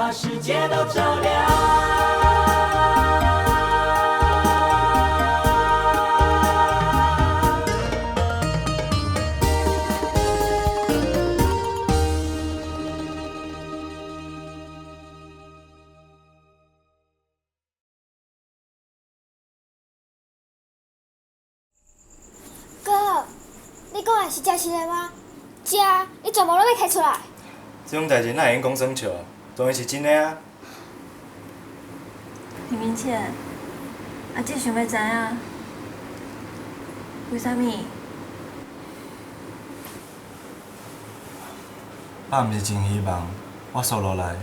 把世界都照亮。哥，你讲的是真实的吗？真，你全部拢要摕出来。这种代志哪会用讲耍笑啊？当然是真的啊！林明倩，阿姐想要知影，为啥物？我毋是真希望我输落来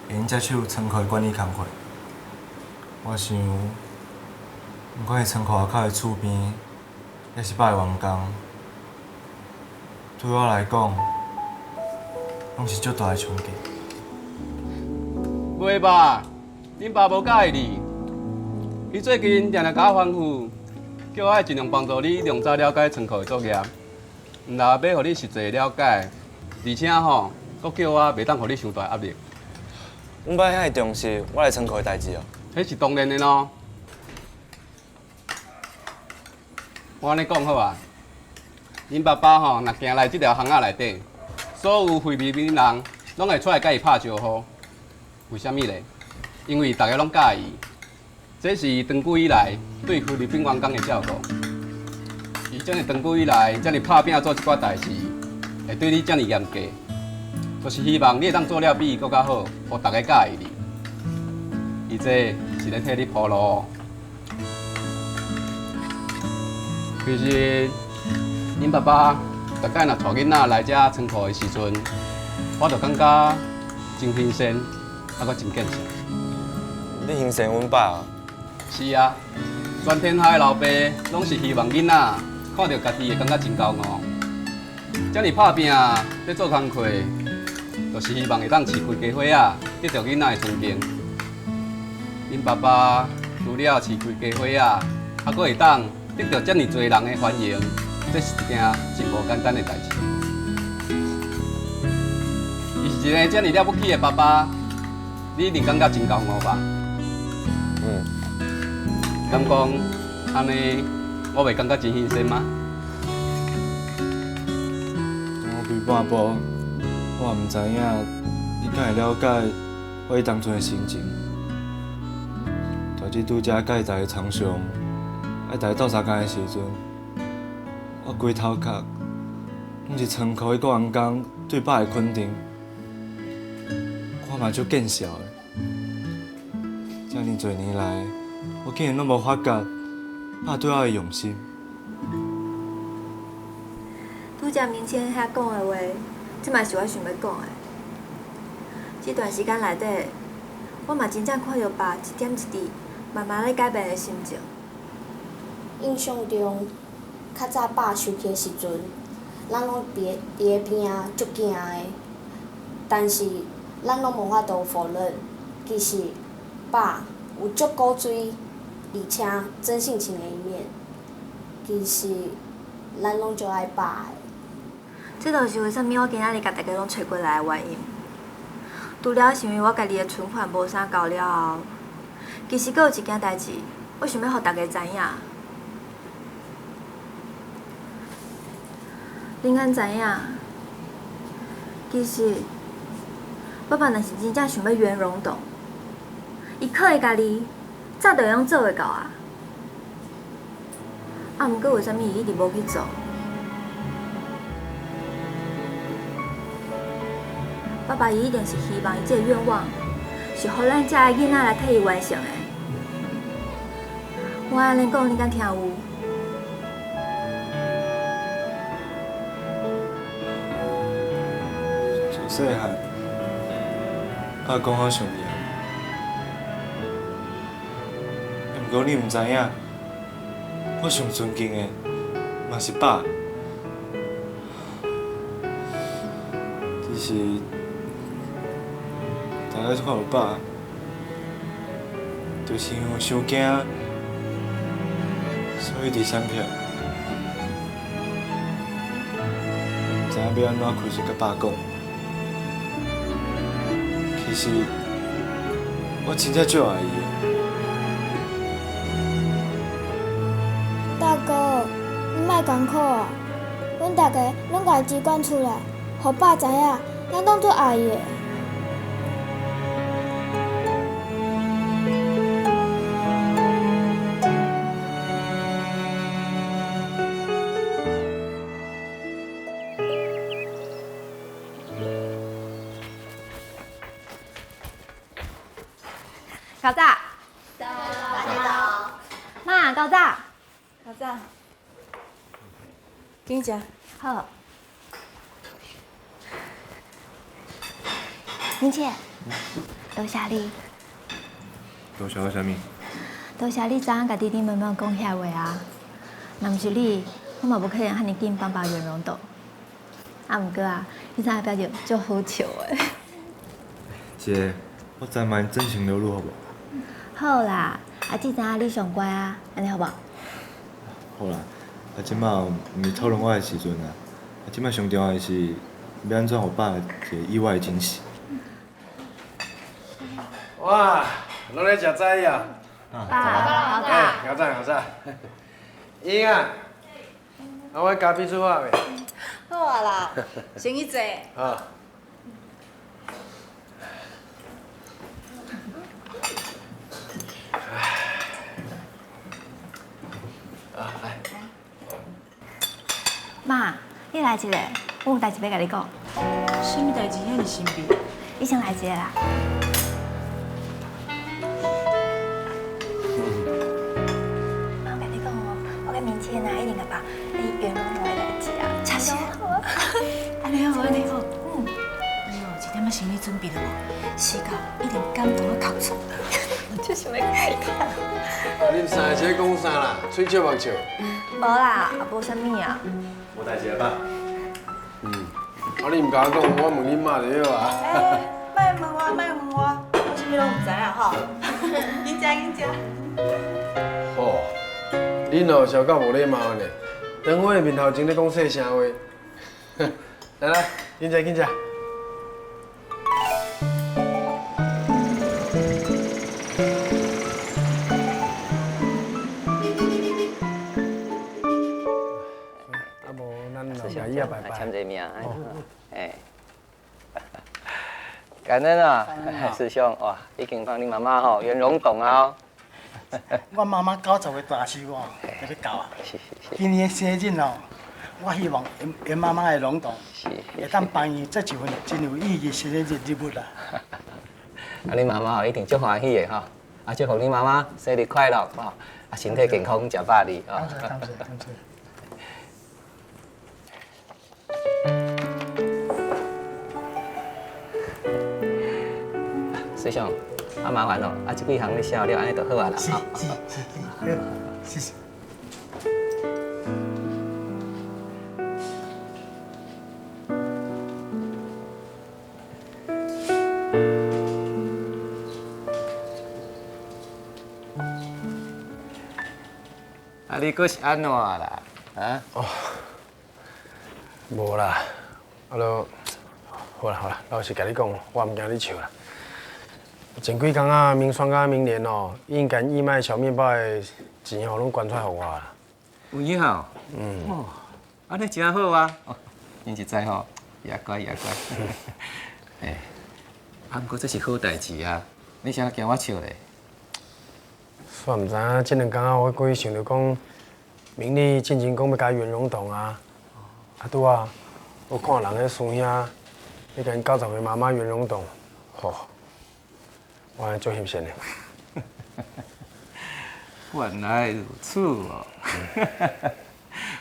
会用接手仓库的管理工作。我想，不管是仓库外口的厝边，还是爸的员工，对我来讲，拢是足大的冲击。袂吧，恁爸无介意你。伊最近常常甲我吩咐，叫我尽量帮助你量早了解仓库的作业，毋但要互你实际了解，而且吼，阁叫我袂当互你伤大压力。阮爸遐会重视我来仓库的代志哦。迄是当然的咯。我安尼讲好啊，恁爸爸吼，若行来即条巷仔内底，所有会面的人拢会出来甲伊拍招呼。为虾米咧？因为大家拢介意，这是长久以来对菲律宾员工的照顾。伊遮尔长久以来，遮尔拍拼做一寡代志，会对你遮尔严格，就是希望你会当做了比伊搁较好，互大家介意你。伊这是咧替你铺路。其实，恁爸爸大概若带囡仔来遮仓库的时阵，我就感觉真新鲜。还阁真见识。你欣赏阮爸啊？是啊，全天下的老爸拢是希望囡仔看到家己会感觉真骄傲。遮尔拍拼咧做工课，就是希望会当饲开家伙仔，得到囡仔的尊敬。恁爸爸除了饲开家伙仔，还阁会当得到遮尔多人的欢迎，这是一件真无简单的代志。伊是一个遮尔了不起的爸爸。你一定感觉真骄傲吧？敢讲安尼，我袂感觉真新鲜吗？我规半步，我也毋知影你敢会了解我当初的心情。大只拄则甲伊逐个常常爱逐个斗相共的时阵，我规头壳拢是仓库迄个员工对爸的肯定，我嘛足见笑的。遮尔多年来，我竟然拢无发觉爸对我的用心。拄则明谦遐讲的话，这嘛是我想要讲的。这段时间内底，我嘛真正看到爸一点一滴慢慢咧改变的心情。印象中，较早爸生气的时阵，咱拢伫个边仔足惊的，但是咱拢无法度否认，其实爸有足古锥，而且真性情的一面。其实咱拢足爱爸的。这就是为什么我今仔日甲大家拢找过来的原因。除了是因为我家己的存款无啥够了后，其实阁有一件代志，我想要互大家知影。恁敢知影？其实，爸爸若是真正想要圆融洞，伊靠伊家己早就会用做会到啊。啊，毋过为啥物伊一直无去做？爸爸伊一定是希望伊这个愿望是互咱遮个囡仔来替伊完成的。我安尼讲，你敢听有？从细汉，爸讲好上厉害，毋过你毋知影，我上尊敬的嘛是爸。只是大家看到爸，就是因为伤惊，所以伫闪避。毋知影要安怎开始甲爸讲。其实我真正足爱伊的。大哥，你莫艰苦啊！阮大家拢家钱管出来，互爸知影，咱拢足爱伊的。高早。妈，高早。高早。紧食。好。明姐，多谢你，多谢我啥物？多谢你昨昏甲弟弟妹妹讲遐话啊。若毋是你，我嘛无可能遐尼紧帮爸圆融到。啊，毋过啊，你昨下表姐足好笑的。姐，我昨晚真情流露好无？好啦，啊，即阵你上乖啊，安尼好无？好啦，啊，即摆毋是讨论我的时阵啊，即摆上重要的是要安怎互爸一个意外的惊喜。哇，拢咧食早呀？爸，好早好早。英啊，啊，我咖啡煮好未？好啊啦，先去坐。好。来。妈，你来一个，我有代志要甲你讲。什么代志遐尼神秘？你先来一个啦。妈，我甲你讲哦，我甲明天啊，一定甲爸你圆融融的代志啊，真是好啊。安尼好，安尼好。哎呦，一点仔心理准备了无？死到一定感动啊，哭出。就想要开看。恁三个在讲啥啦？嘴笑目笑。无啦，也无啥物啊。无代志啊，爸。啊，你唔甲我讲，我问恁妈就好啊。莫问我，莫问我，我啥物拢唔知啊吼。紧食紧食。哦，恁哦小到无礼貌呢，等我的面头前咧讲细声话。来来，紧食紧食。啊无，咱老家也拜拜。签一名，哎，感恩啊，师兄哇，已经帮你妈妈吼圆融懂啊哦。我妈妈90岁大寿哦，特别到啊。是。今年的生日哦，我希望因妈妈的隆重，是。会当办伊这一份真有意义的生日礼物啦。啊，你妈妈吼一定足欢喜的吼，啊，祝福你妈妈生日快乐吼，啊，身体健康，食百里啊。感谢。师兄，啊麻烦咯，啊这几项你写了，安尼就好啊啦。是，谢谢。啊，你搁是安怎啦？啊？无啦，啊咯，好啦，老实甲你讲，我唔惊你笑啦。前几工啊，明霜甲明年哦，已经将义卖小面包的钱哦，拢捐出来互我啦。有影吼？哦，安尼真好啊！哦，因一知吼，也乖。哎，啊，不过这是好代志啊，你啥惊我笑咧？煞唔知影，这两工啊，我过去想着讲，明日进前讲要甲圆融堂啊，拄啊，我看人咧孙兄，要甲因90岁妈妈圆融堂，吼，我安尼做翕相的。原来如此哦，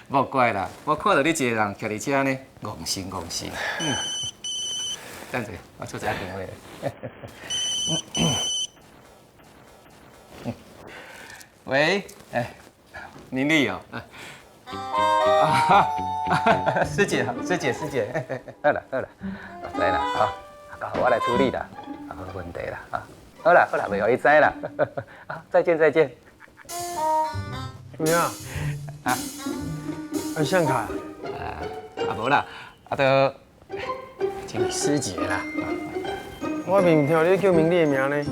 莫怪啦，我看到你一个人徛伫遮呢，戆神。等者，我出一下电话。喂，哎，明丽哦，师姐，好啦，知啦，好，我来处理啦，无问题啦，好啦，袂互伊知啦，好，再见。咩啊？啊，相卡？无啦，都请师姐啦。我明听你叫明丽的名呢。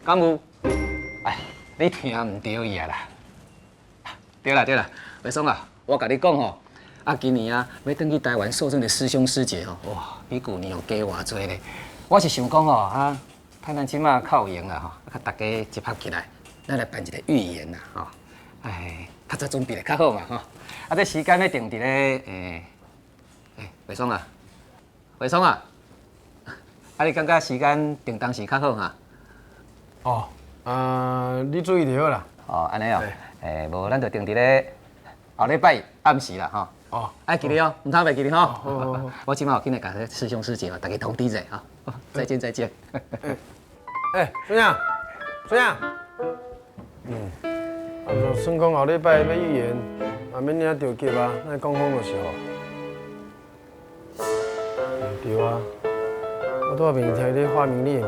敢有？哎，你听唔对伊啊啦！对啦，伟松啊，我甲你讲吼，今年要转去台湾受证的师兄师姐吼，哇，比旧年又加偌济咧。我是想讲吼，看咱即马较有闲啦吼，甲大家集合起来，咱来办一个预演啦吼。哎，较早准备咧较好嘛吼。这时间要定伫咧伟松啊，你感觉时间定当时较好哈？你注意就好啦。安尼哦，无咱就定伫咧后礼拜暗时啦吼。记得哦，唔通袂记得吼。我即马有紧来甲师兄师姐大家通知者哈。再见。孙杨，就算讲后礼拜要预演，免领着急啊，咱讲好就是好。对啊，我拄仔面听你发明你的名。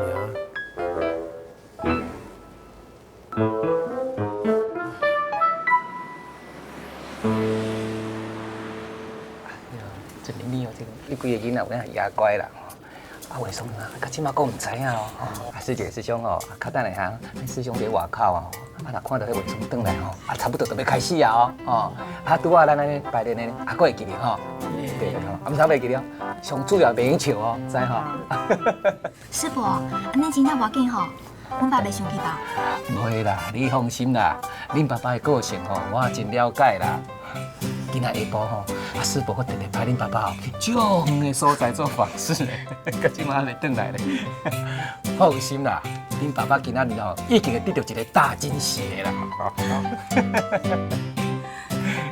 这你哦，你规个囡仔有影牙乖啦。伟松啊，到即马阁唔知影哦。师姐师兄哦，较等下哈，师兄伫外口啊，若看到迄伟松转来吼，差不多就要开始啊哦。拄仔咱安尼排练呢，阁会记得吼。对吼，唔通袂记得，上主要袂笑哦，知吼。师伯，安尼真正无要紧吼，阮爸袂生气吧？袂啦，你放心啦，恁爸爸的个性吼，我也真了解啦。今仔下晡吼，师伯我特地派恁爸爸吼去种远的所在做访视嘞，到即马还袂转来咧。放心啦，恁爸爸今仔日吼已经会得到一个大惊喜的啦。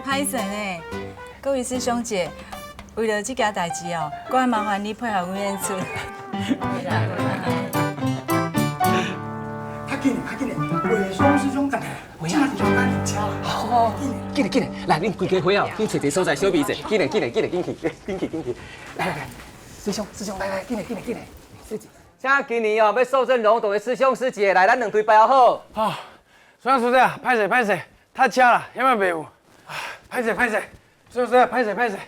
歹势呢，各位师兄姐，为了这件代志哦，我还麻烦你配合阮演出。较紧嘞，伟松师兄等下，这样就赶紧车啦。好，紧嘞，来，恁规家伙哦，紧找一个所在小秘者，紧去，来，师兄，来，紧嘞。像今年哦要受证龙洞的师兄师姐，来，咱两队排好。好，孙杨师弟啊，歹势，太车啦，险袂有。歹势，孙杨师弟歹势。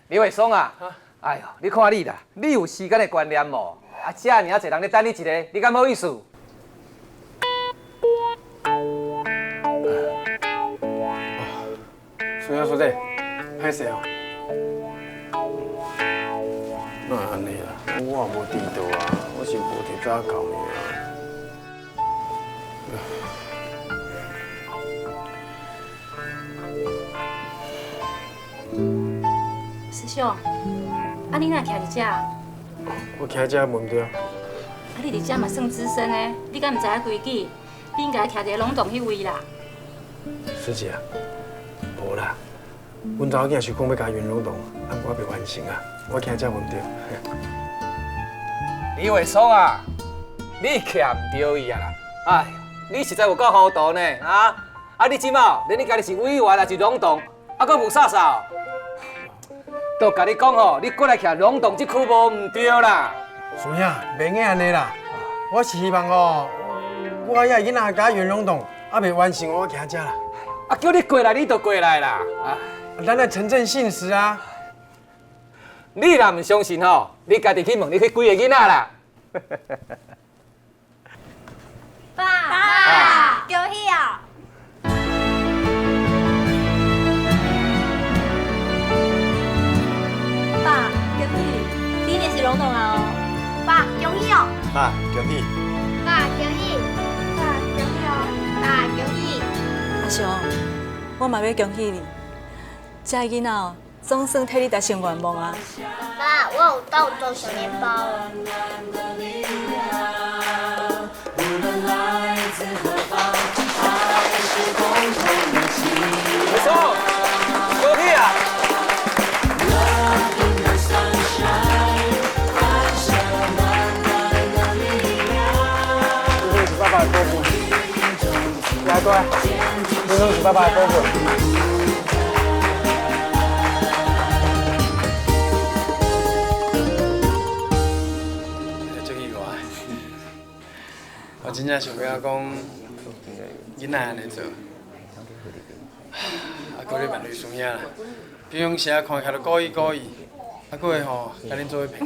李伟松啊，哎呦，你看你啦，你有时间的观念无？这尔侪人咧等你一个，你敢好意思？孙杨师弟，歹势哦。哪安尼啦？我也无知道啊，我是无提早到师兄，你哪徛伫遮？我徛遮问着。你伫遮嘛算资深的，你敢毋知影规矩？你应该徛伫龙洞迄位啦。师姐啊，无啦，阮查某囝是讲要甲圆龙洞，我未完成啊，我徛遮问着。李伟松啊，你徛唔对伊啊啦！哎，你实在有够糊涂呢你即马连你家己是委员也是龙洞，阁无啥啥。都甲你讲吼，你过来徛龙洞这区无唔对啦。孙兄，袂用安尼啦，我是希望哦，我遐囡仔甲圆龙洞未完成，我徛遮啦。叫你过来，你就过来啦。咱来诚正信实啊！你若唔相信吼，你家己去问你去几个囡仔啦。爸，恭喜哦！爸，恭喜你，年是龙洞啊哦。爸，恭喜哦！爸，恭喜！爸，恭喜！爸，恭喜哦！爸，恭喜！阿雄，我嘛要恭喜你，这囡仔哦，总算替你达成愿望啊！爸，我有到做小面包了。没错，恭喜啊！这是爸爸的功夫，来过来，这是爸爸的功夫。我真正想要讲，囡仔安尼做，搁咧问女孙仔啦，平常时看起来故意，搁会吼，甲恁做伙骗。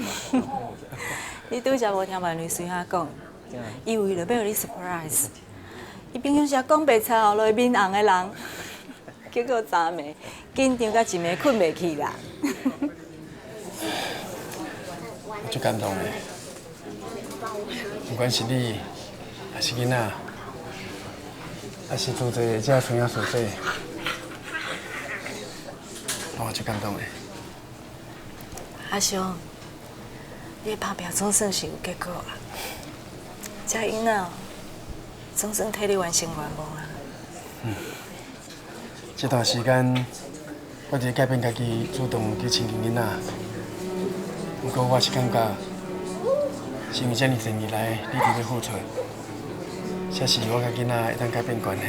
你拄则无听万女孙仔讲，伊为了要互你 surprise， 伊平常时讲白菜后落面红的人，结果昨暝紧张甲一暝困袂去啦。我最感动的，不管是你，还是囡仔，还是做这这孙仔孙婿，我最感动的。阿雄，你的打拼总算是有结果啊！这囡仔总算替你完成愿望啊！这段时间，我伫改变家己，主动去亲近囡仔。不过我是感觉，是因为这么多年来你伫咧付出，才是我甲囡仔会当改变关系，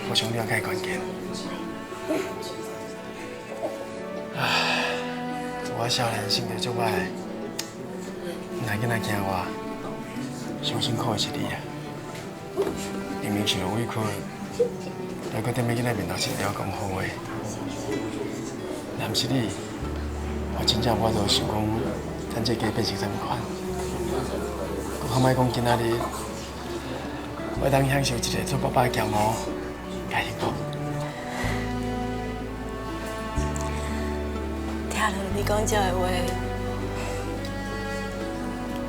互相了解关键。我少年性格足歹，若囡仔惊我，上辛苦的是你啊！明明受了委屈，还搁踮咧囡仔面头前了讲好话，若毋是你。我真正我都想讲，咱这家变成啥物款？更较莫讲今仔日，我当享受一个做爸爸的骄傲，甲幸福。听了你讲这个话，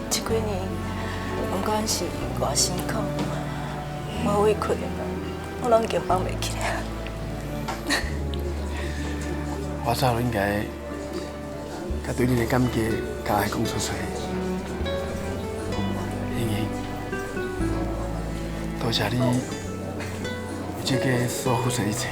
这几年不管是偌辛苦、偌委屈，我拢已经放袂起来。我早就应该。甲对你的感激，甲爱讲出来。莹莹，多谢你为这个所付出的一切。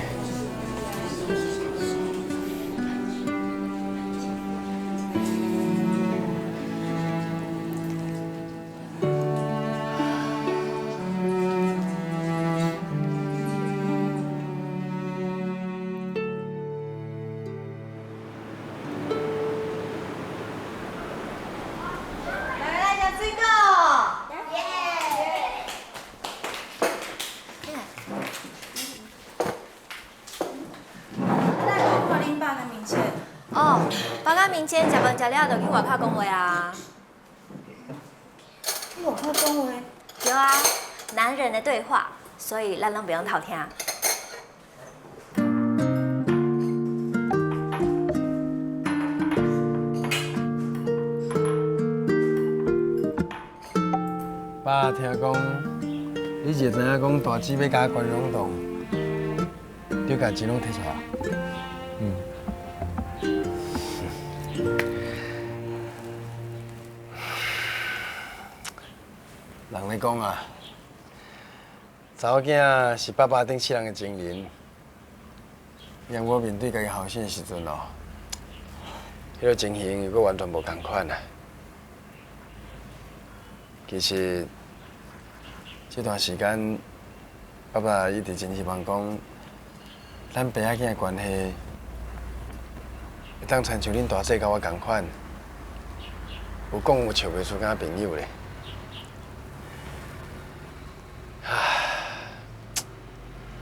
哦，爸甲明天食饭食了就去外口讲话啊。去外口讲话？对啊，男人的对话，所以咱拢不用偷听。爸听讲，你就知影讲大姊要甲关永栋，就甲钱拢摕出来。人咧讲啊，查某囝是爸爸顶世人的情人，让我面对家己后生的时阵哦，迄个情形又搁完全无同款啊。其实这段时间，爸爸一直真希望讲，咱爸仔囝的关系会当亲像恁大姐甲我同款，有讲有笑袂出，敢朋友咧。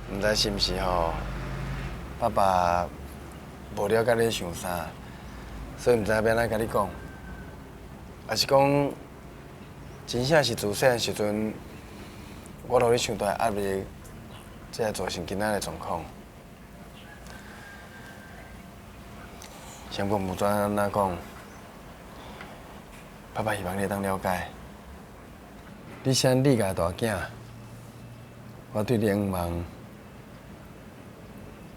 唔知是毋是吼，爸爸无了解你想啥，所以唔知要安怎甲你讲，还是讲，真正是自细汉时阵，我互你伤大压力，才会造成今仔的状况。先不管安怎讲，爸爸希望你会当了解，你生你家大囝，我对你恩望。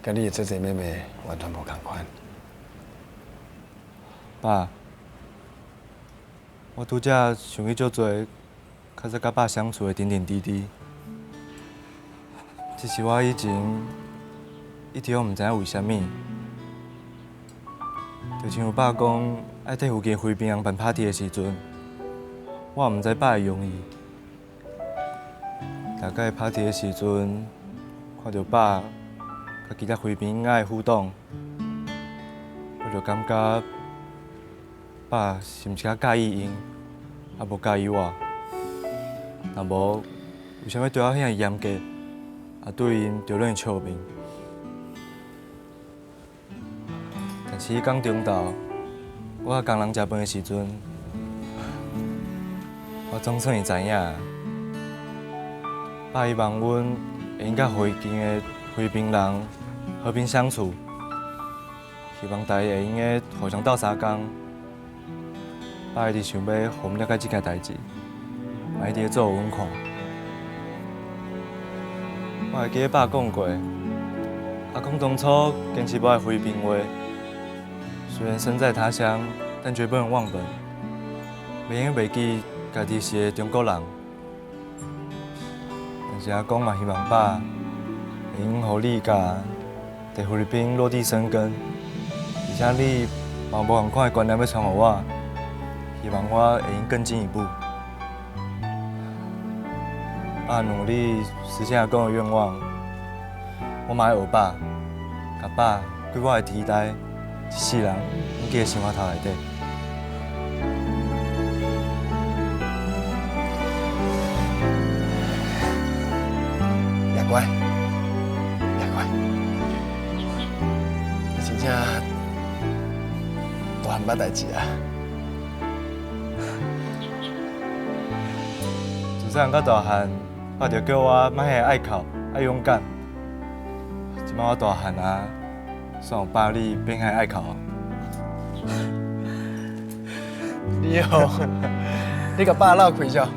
甲你的姐姐妹妹完全无同款。爸，我拄则想去足多，较早甲爸相处的点点滴滴，只是我以前一直拢毋知影为虾米，就像有爸讲爱替附近菲律宾人办 party 的时阵，我也毋知爸会用意。大概 party 的时阵，看到爸。甲其他菲律宾仔的互动，我就感觉爸是毋是较介意因，啊无介意我。若无，为啥物对我遐严格，啊对因就恁笑面？但是迄天中昼，我甲工人食饭的时阵，我总算会知影。爸希望阮会用甲会境的菲律宾人和平相处，希望大家会用个互相斗相共。爸一直想要互阮了解这件代志，嘛一直做互阮看。我会记得爸讲过，阿公当初坚持要爱菲律宾话，虽然身在他乡，但绝不能忘本，袂用袂记家己是个中国人。但是阿公嘛希望爸会用互你甲在菲律宾落地生根，而且你嘛无同款的观念要传互我，希望我会用更进一步。爸努力实现阿公的愿望，我嘛爱学爸，甲爸对我的期待，一世人铭记在心肝头内底。也乖，也乖，你真正大汉捌代志啊！自细汉到大汉，爸就叫我莫遐爱哭、爱勇敢。即摆我大汉啊，算有爸你变遐爱哭啊。你哦，你甲爸闹开笑。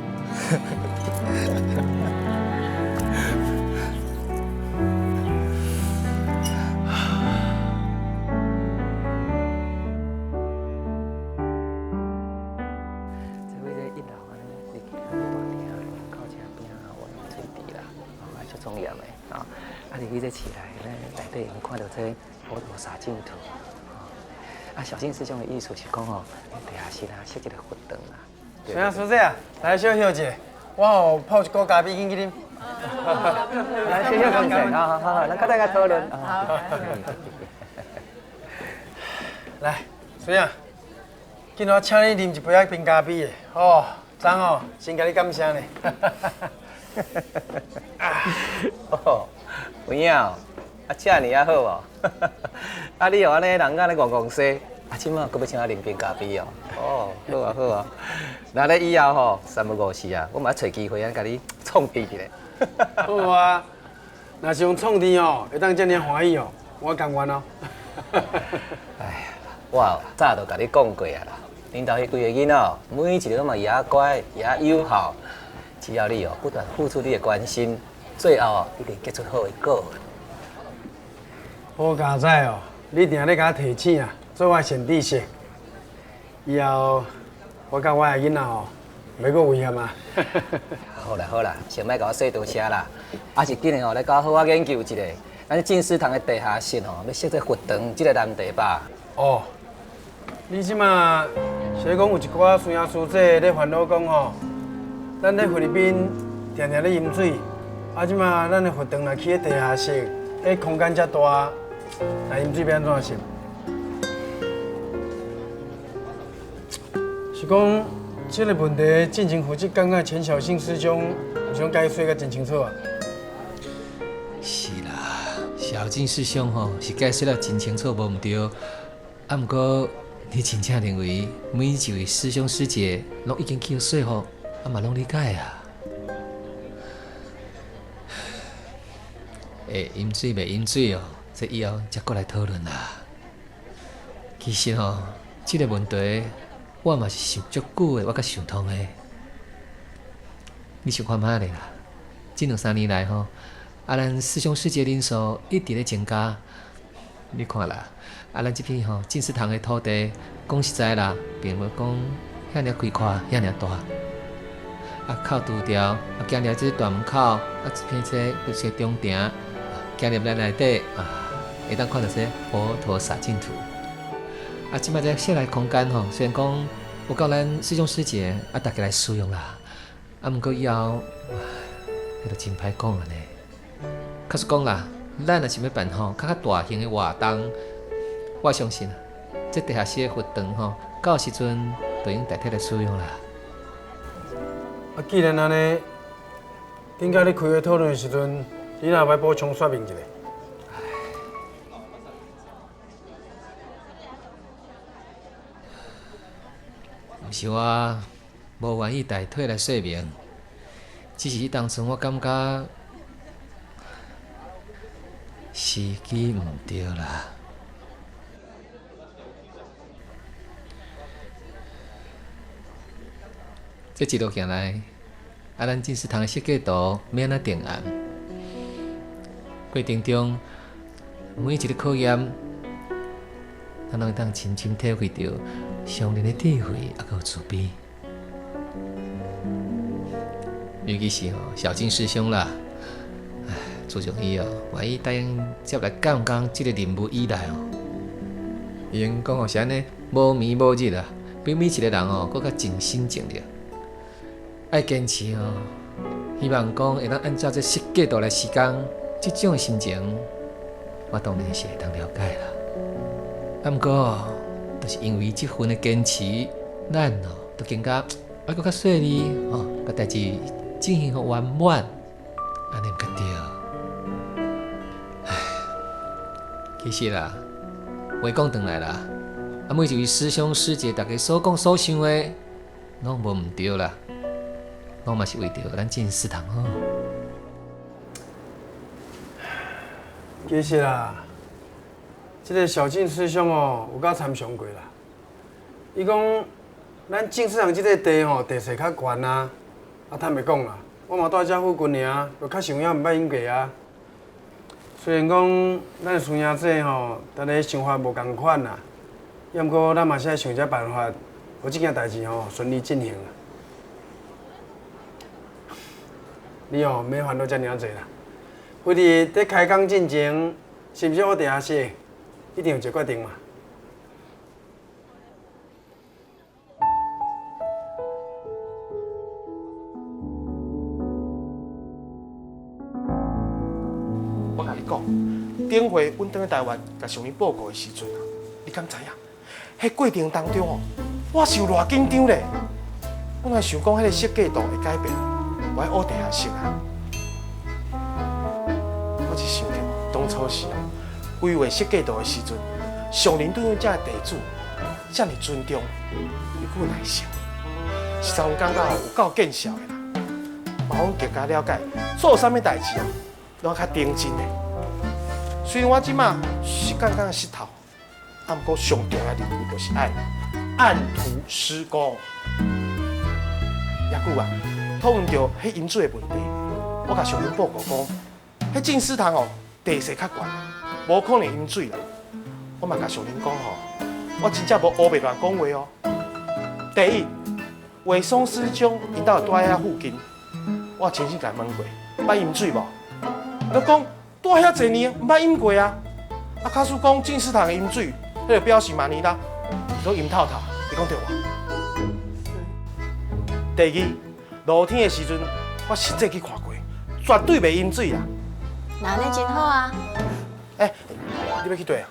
你这起来咧，内底能看到这佛陀洒净土。啊，小静师兄的意思是讲哦，地下室啊设一个佛堂啊。谁啊，叔叔啊，来小休者，我有泡一锅咖啡进去啉。来，谢谢刚才，好，咱大家讨论。来，水啊，今仔请你啉一杯冰咖啡的，哦，昨哦，真甲你感谢呢。哦。有影哦，啊，遮尔啊好哦，啊，你哦安尼人安尼戆说，啊，即摆搁要请我啉冰咖啡哦，哦，好啊好啊，那咧以后吼三不五时啊，我嘛要找机会啊，甲你创甜一下。好啊，若是用创甜哦，会当遮尔欢喜哦，我甘愿哦。哎呀，我早就甲你讲过啊啦，恁兜迄几个囡仔，每一个都嘛也乖也友好，只要你哦不断付出你的关心。最后哦，一定结出好的果。好佳哉哦，你定咧甲我提醒啊，做我善知识。以后我甲我的囡仔哦，袂阁危险啊。好啦，先莫甲我说多谢啦。啊是今日哦，来搞好我研究一下，咱进士堂的地下室哦，要设这佛堂这个难题吧。哦，你即马是讲有一寡师兄师姐咧烦恼讲哦，咱咧菲律宾常常咧饮水。啊！即马咱的佛堂若去咧地下室，迄空间遮大，那饮水要安怎设？是讲这个问题进前负责讲个陈小信师兄，有想甲伊说个真清楚啊。是啦，小静师兄吼是解释了真清楚，无毋对。啊，毋过你真正认为每一位师兄师姐拢已经去说服，啊嘛拢理解啊？会饮水袂饮水哦，这以后才过来讨论啦。其实吼，这个问题我嘛是想足久的，我才想通的。你想看嘛咧啦？这2、3年来吼，咱师兄师姐人数一直咧增加。你看啦，咱这片吼进士堂的土地，讲实在啦，并无讲遐尔开阔，遐尔大。靠除掉，行入这大门口，这片就是个中庭。行入咱内底会当看到这佛陀洒净土。即摆这室内空间吼，虽然讲有够咱师兄师姐大家来使用啦，毋过以后，迄就真歹讲啊呢。假使讲啦，咱若想要办吼较大型的活动，我相信这地下室的佛堂吼，到时阵就用代替来使用啦。既然安尼，顶甲你开会讨论的时阵。你若要补充说明一下。毋是我无愿意代替来说明，只是当初我感觉时机毋对啦。这一路行来，咱进食堂的设计图要安怎定案？过程中每一个考验，咱拢会当深深体会到上人的智慧也有慈悲。尤其是小静师兄啦，自从伊愿意答应接来监工这个任务以来伊用讲是安尼无暝无日啊，比每一个人搁较尽心尽力。爱坚持希望讲会当按照这设计图来施工，这种心情，我当然是会当了解啦。啊，毋过，就是因为这份的坚持，咱都更加爱搁较顺利甲代志进行互圆满，安尼毋较对。唉，其实啦，话讲转来啦，每一位师兄师姐，大家所讲所想的，拢无毋对啦。我嘛是为着咱进食堂好。其实啦，这个小静师兄有甲参详过啦。伊讲，咱进食堂这个地地势较悬啊，坦白讲啦，我嘛住遮附近尔，就较想遐毋捌用过啊。虽然讲咱孙爷这大家想法无共款啦，要毋过咱嘛是爱想只办法，互这件代志顺利进行啦。你免烦恼遮尔啊济啦。为伫在开工进前，是毋是我地下室一定有一个决定嘛？我甲你讲，顶回阮倒去台湾甲上面报告的时阵啊，你敢知影？迄过程当中我是有偌紧张咧。我若想讲，迄个设计图会改变。我爱学地下室啊！我一想到当初时规划设计图的时阵，上人对阮遮地主遮尔尊重，又够耐心，实在阮感觉有够见效的啦。嘛，阮更加了解做啥物代志拢较认真的。虽然我即马是刚刚识头，啊，毋过上重要任务就是爱按图施工。也久啊！讨论到迄饮水的问题，我甲上人报告讲，迄进食堂地势较悬，无可能饮水啦。我嘛甲上人讲我真正无胡白乱讲话哦。第一，伟松师兄因兜住喺遐附近，我亲自甲问过，捌饮水无？你讲住遐侪年，毋捌饮过啊。啊，假使讲进食堂的饮水，迄就表示嘛呢啦，都饮透透，你讲对无？第二。露天的时阵，我实际去看过，绝对袂饮水啦。那安尼真好啊！你要去倒啊？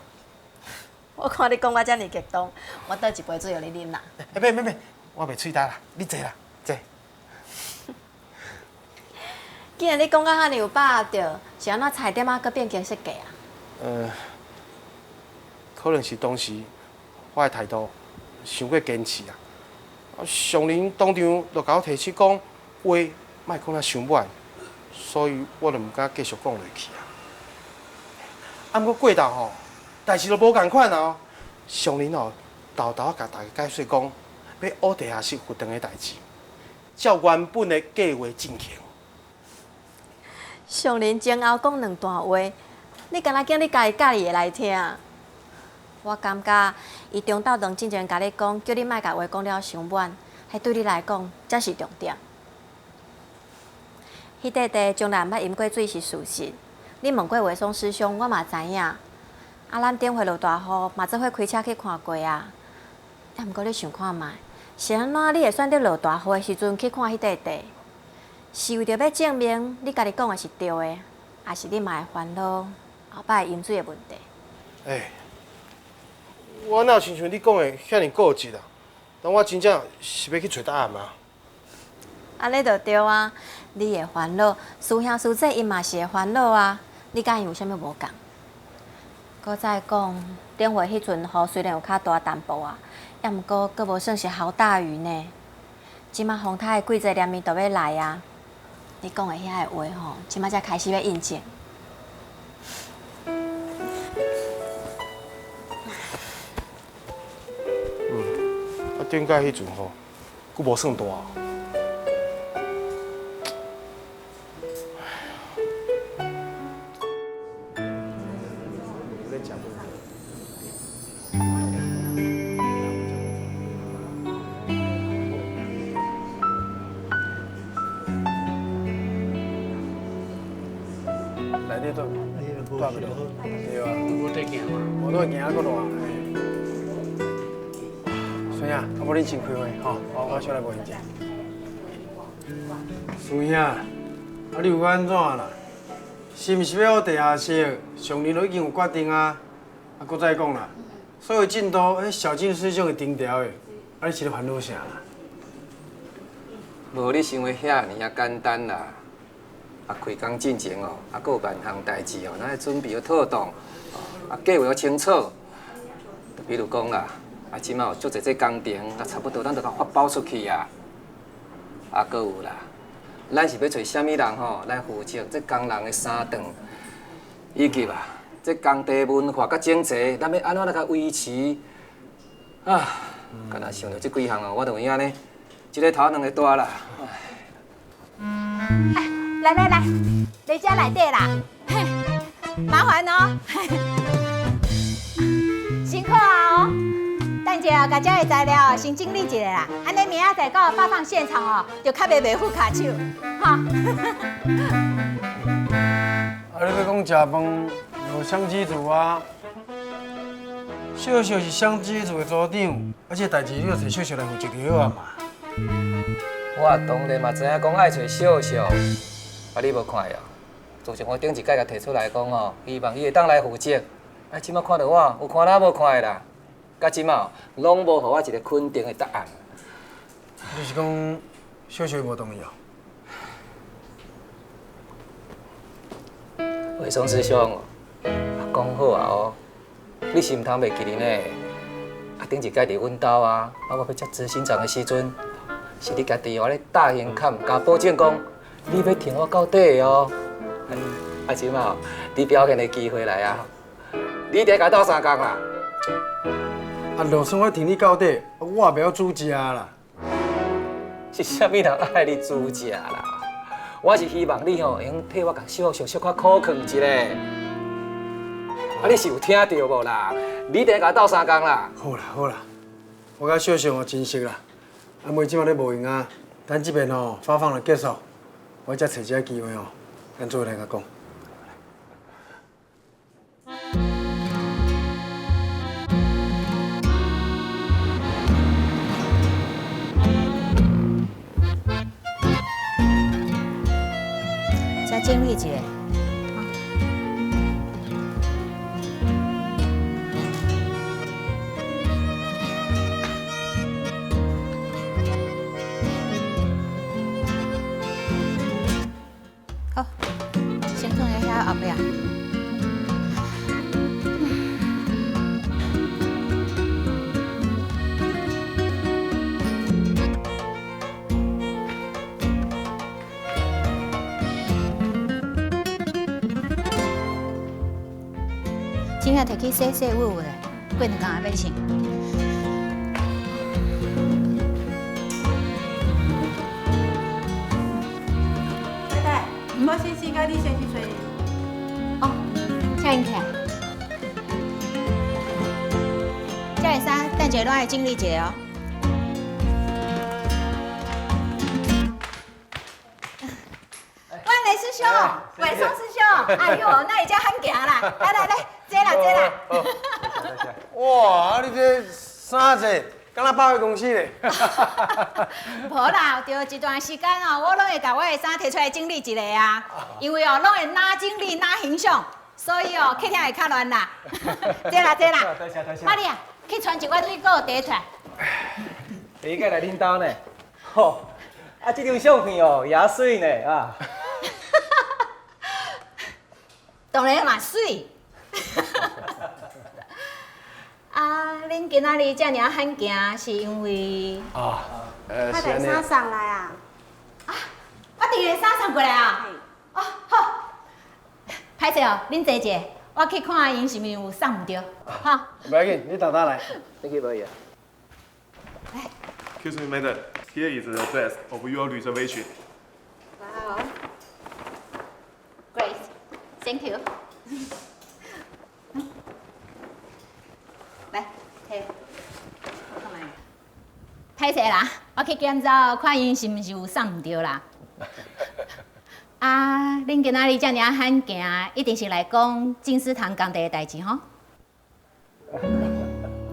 我看你讲我遮尔激动，我倒一杯水互你啉啦。免，我袂喙焦啦，你坐啦，坐。既然你讲到遐尼有把握着，是安怎菜点啊，搁变更设计啊？可能是当时我的态度伤过坚持啊。上人当场就甲我提醒讲，话莫讲啊伤满，所以我就毋敢继续讲落去啊。啊，毋过过头代志就无共款啊。上人豆豆甲大家解说讲，要学地下室活动的代志，照原本的计划进行。上人前后讲两段话，你敢若叫你家己家己会来听？我感觉伊中昼长真正甲你讲，叫你莫甲话讲了伤满，迄对你来讲才是重点。迄块地从来毋捌饮过水是事实，你问过伟松师兄，我嘛知影。啊，咱顶回落大雨，嘛做伙开车去看过啊。啊，毋过你想看觅，是安怎你会选择落大雨的时阵去看迄块地？是为着要证明你家己讲的是对的，还是你嘛会烦恼后摆饮水的问题？我哪有亲像你讲的遐尼固执啊？但我真正是要去找答案嘛。安尼就对啊，你会烦恼，师兄师姐因嘛是会烦恼啊。你甲因有啥物无共？搁再讲，顶回迄阵雨虽然有较大淡薄啊，也毋过阁无算是豪大雨呢。即马风台几侪连面都要来啊。你讲的遐个话吼，即摆才开始要印证。顶摆迄阵吼，佫无算大。内底都大不了，对啊，无得行嘛，无得行佫大。孙啊，啊无你先开会吼，我小来无闲者。孙兄，啊你有安怎啦？是毋是要地下室？上年都已经有决定啊，啊，搁再讲啦，所有进度，迄小金师兄会定调的，啊你是咧烦恼啥啦？无你想的遐尔啊简单啦。啊，开工进前哦，啊，阁有万项代志哦，咱要准备要妥当，啊，计划要清楚。就比如讲啦，啊，即马有足侪这工程，啊，差不多咱就甲发包出去啊。啊，阁有啦，咱是要找啥物人吼来负责这工人的三顿，以及啊，这工地文化甲整齐，咱要安怎来甲维持？啊，敢若想到这几项哦，我就有影呢，一个头两个大啦。来来来，你家内底啦，嘿，麻烦哦，辛苦啊哦。等者甲遮个材料先整理一下啦，安尼明仔载到发放现场哦，就较袂负卡手，哈。啊，你要讲食饭有相机组啊，秀秀是相机组的组长，而且代志你要找秀秀来负责就好啊嘛。我当然嘛知影讲爱找秀秀。啊，你无看哦？自从我顶一届甲提出来讲哦，希望伊会当来负责。啊，即马看到我，有看哪无看的啦？甲即马拢无予我一个肯定的答案。你是讲秀秀无同意哦？伟松师兄，讲好啊哦，你是毋通袂记哩呢？啊，顶一届伫阮兜啊，我要接执行长的时阵，是你家己哦咧大声侃加保证讲。你要听我到底哦！啊，即马你表现的机会来啊！你得甲斗3工啦！啊，就算我听你到底，我也袂晓煮食啦。是啥物人爱你煮食啦？我是希望你吼会用替我甲小小小可苦劝一下。啊，你是有听到无啦？你得甲斗3工啦！好啦好啦，我甲小小哦真熟啦。啊，妹即马咧无闲啊，等这边吼发放了结束。我才找一个机会哦，咱做来甲讲。再整理一下。好，先放在遐后壁。今仔摕去洗洗熨熨咧，过2工也要穿。我先甲你先去找。哦，请因起来。这个衫等下拢爱整理一下哦。万雷师兄，伟松师兄，哎呦，那已经很行啦！来来来，坐啦坐啦。哇，你这衫子，敢若百货公司咧？无啦，就一段时间哦，我拢会把我的衫摕出来整理一下啊。因为哦，拢会哪整理哪形象，所以哦，客厅会较乱啦。坐啦坐啦。玛丽啊，去传一碗水果茶出来。第一个来恁兜呢，吼，啊，这张相片哦，也水呢啊。当然嘛水。啊，恁今仔日遮尔罕行，是因为啊，他带衫送来啊？我伫伊的衫送过来啊？哦，好。歹势哦，恁坐者，我去看因是毋是有送唔着，哈。不要紧，你等等来。你去买嘢。 Excuse me, madam. Here is the address of your reservation. Wow. Great. Thank you. 来，摕。歹势啦，我去检查看因是毋是有送唔着啦。啊，恁今仔日遮尔罕行，一定是来讲金丝堂工地的代志吼。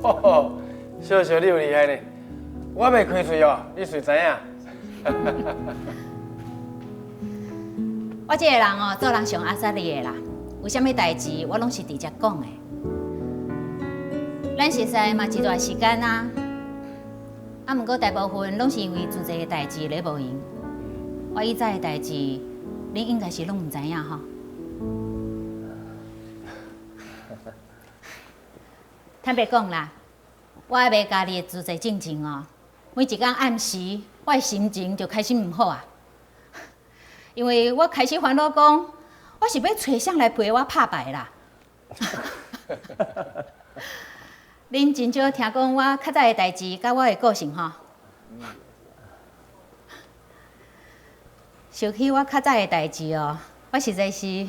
哦，小小你有厉害呢，我袂开喙哦，你谁知影？我这个人哦，做人上阿萨利的啦，有啥物代志我拢是直接讲的。咱熟识嘛一段时间啊，啊，毋过大部分拢是因为自己的代志咧无闲。我以前的代志，恁应该是拢毋知影吼。坦白讲啦，我还袂家己的自责正经哦。每一天暗时，我的心情就开始毋好啊。因为我开始烦恼讲，我是要找谁来陪我拍牌啦。恁真少听讲我较早的代志，甲我的个性吼。想起我较早的代志哦，我实在是。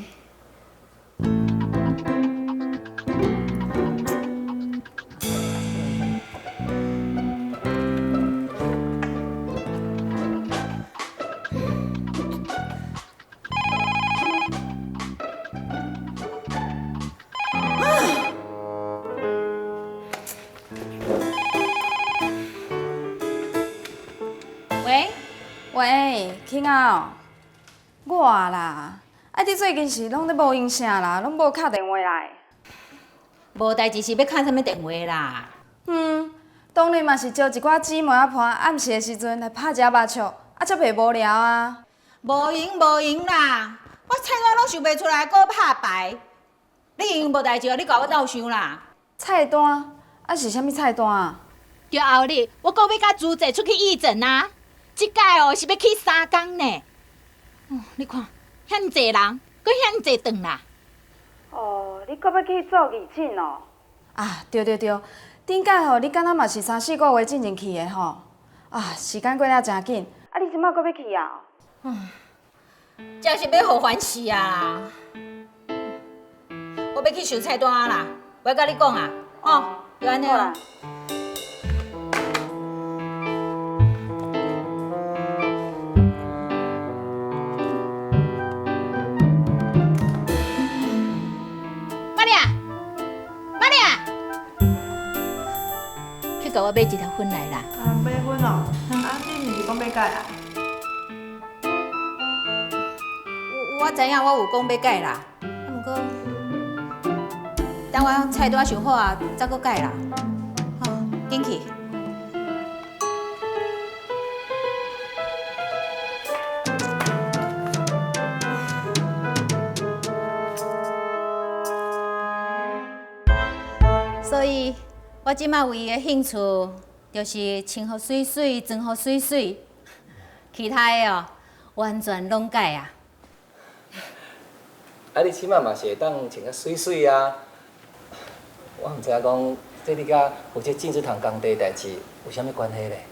喂，庆啊，我啦，啊，你最近是拢咧无应声啦，拢无敲电话来。无代志是要敲什么电话啦？当然嘛是招一寡姊妹仔伴暗时的时阵来拍一下肉笑，啊，才袂无聊啊。无用啦，我菜单拢想袂出来，搁拍牌。你因无代志，你甲我斗想啦。菜单？啊是啥物菜单啊？就后日我搁要甲朱姐出去义诊啊。 即届哦是要去3工呢。哦，你看，遐济人，搁遐济顿啦。哦，你搁要去做义诊哦？啊，对，顶届吼，你敢若嘛是3、4个月进前去的吼。啊，时间过了真紧，啊，你即摆搁要去啊？真是要互烦死啊！我要去收菜单啦，我甲你讲啊，哦，就安尼啦。 我买一条粉来啦。买粉哦，啊，你毋是讲要改啊？我知影我有讲要改啦，不过等我菜单想好啊，再搁改啦。好，紧去。所以。 我即摆唯一的兴趣就是穿好水水，装好水水，其他的哦完全拢改啊。啊，你起码嘛是会当穿较水水啊。我毋知影讲，这你甲负责金丝堂工地代志有啥物关系咧？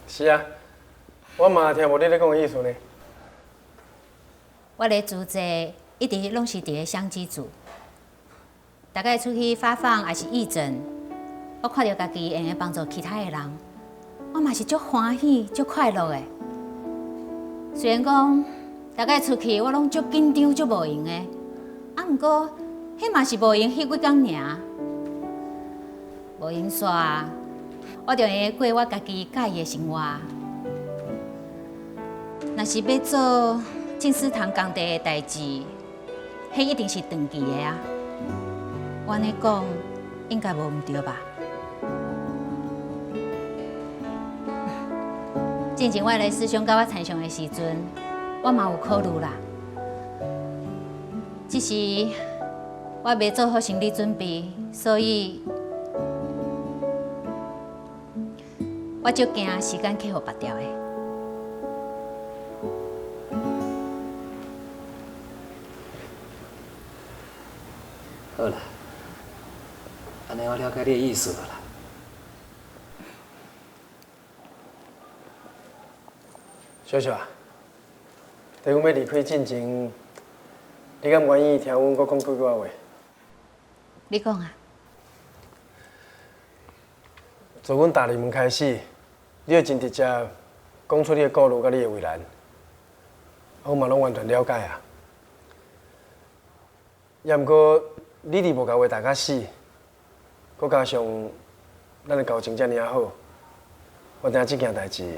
是啊，我嘛听无你咧讲的意思呢。我的主责一直拢是伫咧相机组。 大概出去发放还是义诊，我看到家己会用帮助其他的人，我嘛是足欢喜、足快乐的。虽然讲大概出去我拢足紧张、足无用的，啊，毋过迄嘛是无用迄几工尔。无用煞，我就会过我家己介意的生活。若是要做金丝堂工地的代志，迄一定是长期的啊。 我安尼讲，应该无毋对吧？之前我来师兄甲我参详的时阵，我嘛有考虑啦。只是我未做好心理准备，所以我就惊时间去互拔掉的。好啦，安尼我了解你的意思啦。小小啊，在阮要离开进前，你敢愿意听阮搁讲几句话？你讲啊。从阮踏入门开始，你就真直接讲出你的故事甲你的为难，我嘛拢完全了解啊。也毋过你伫无甲话谈甲死，搁加上咱的交情遮尔好，我等下这件代志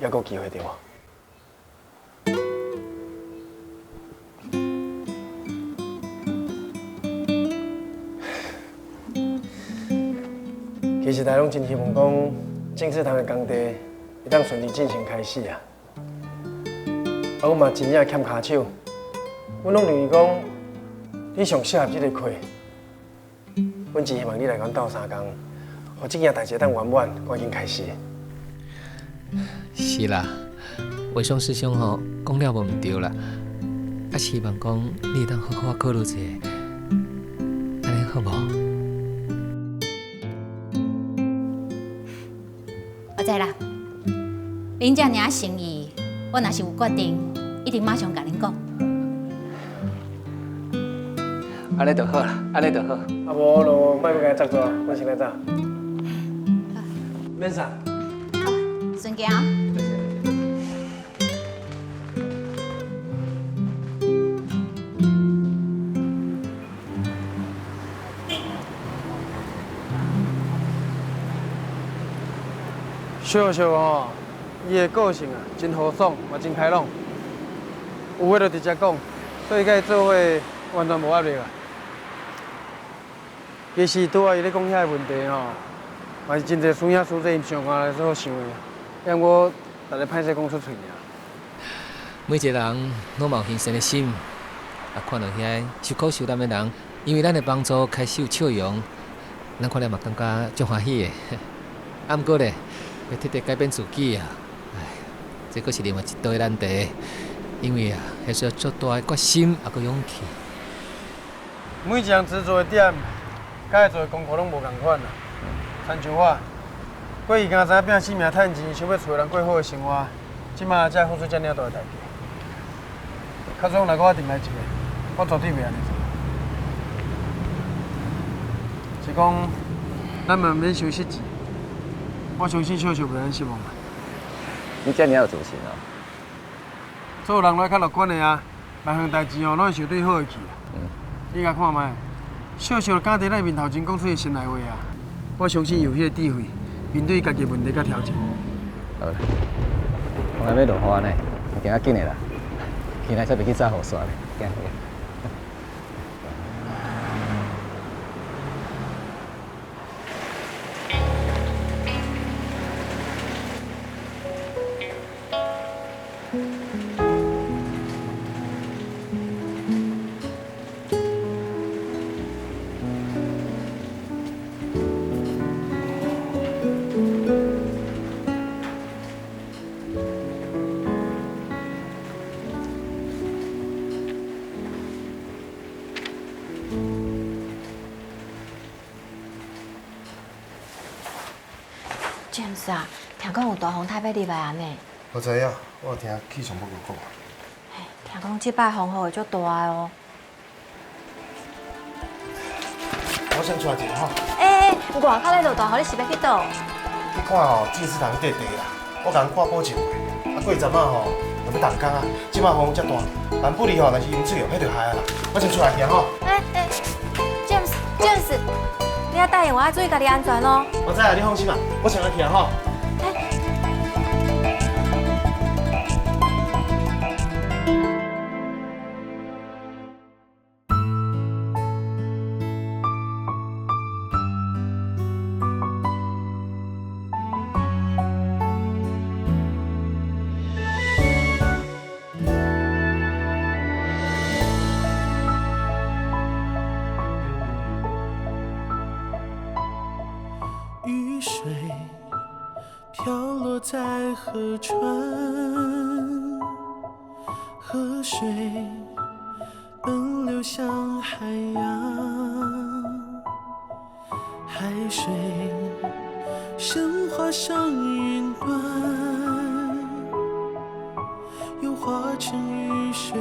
还阁有机会对无？其实大家拢真希望讲，正式堂的工地会当顺利进行开始啊。我嘛真正欠骹手，阮拢认为讲，你上适合这个课。阮真希望你来阮斗3工，互这件代志当圆满，赶紧开始。是啦，卫松师兄吼讲了无毋对啦，啊希望讲你会当好好考虑一下，安尼好无？我知啦，恁遮尔诚意，我若是有决定，一定马上甲恁讲。安尼就好啦，安尼就好。啊无就莫阁甲伊执着，我先来走。免啥。顺行。小小吼，伊的个性啊，真豪爽，嘛真开朗，有话就直接讲，所以甲伊做伙完全无压力啦。其实拄仔伊咧讲遐个问题吼，嘛是真侪师兄师姐因上下来所想的，因为我逐日歹势讲出嘴尔。每一个人拢有牺牲的心，啊，看到遐受苦受难的人，因为咱的帮助开始有笑容，咱看了嘛感觉足欢喜的。啊，毋过咧。要彻底改变自己啊！哎，这阁是另外一道难题，因为啊，还需要足大的决心，也阁勇气。每一项执着的点，甲会做的功课拢无共款啦。亲像我，过去敢知拼性命趁钱，想要找人过好的生活，即马才付出遮尔大的代价。较总若我定来一个，我绝对袂安尼做。是讲，咱嘛免伤失志。我相信小小袂咱失望。你遮尔有自信哦？做人来较乐观的啊，每项代志哦，拢会想对好的去。你甲看卖，小小敢伫咱面头前讲出伊心内话啊，我相信有迄个智慧面对家己问题甲挑战。好啦，我还要落雨呢，行较紧的啦，起来才袂去炸雨伞咧，行。James 啊，听讲有大风台要入来安尼。我知影，我有听气象报告讲。听讲即摆风雨会足大的哦。我先出来一下吼。外口咧落大雨，你是要去倒？你看吼，进食堂地地啦，我甲人挂保证话，啊过昨晚吼就要动工啊，即摆风遮大，万不离吼若是淹水哦，迄就害啊啦。我先出来行吼。James，你要答应我，要注意家己安全哦。我知啊，你放心啦，我先来行吼。雨水飘落在河川，河水奔流向海洋。海水升华成云端，又化成雨水。